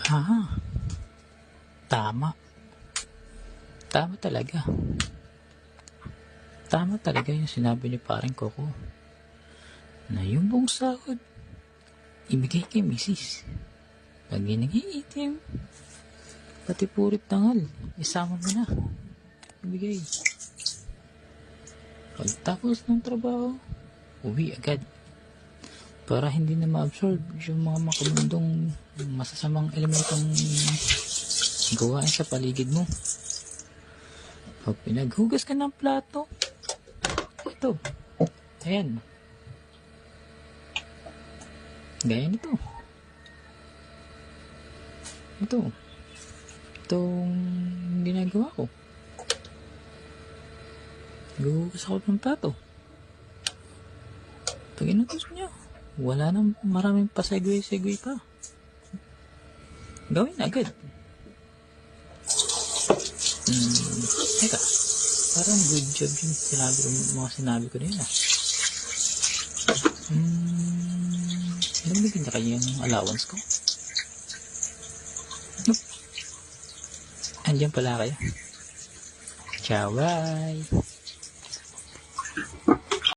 Ah, tama. Tama talaga. Tama talaga yung sinabi ni paring Coco na yung buong sahod ibigay kay misis. Pag nag-iitim, pati purit tangal, isama mo na. Ibigay. Pagtapos ng trabaho, uwi agad. Para hindi na ma-absorb yung mga makamundong masasamang elementong gawain sa paligid mo. Pag pinaghugas ka ng plato, ito, ayan. Gaya nito. Itong ginagawa ko. Naghuhugas ako ng plato. Pag inutos nyo, wala nang maraming pasegway-segway pa. Gawin agad. Teka, parang good job yung mga sinabi ko din ah. Nabigyan na kayo yung allowance ko? Nope. Andiyan pala kayo. Ciao, bye!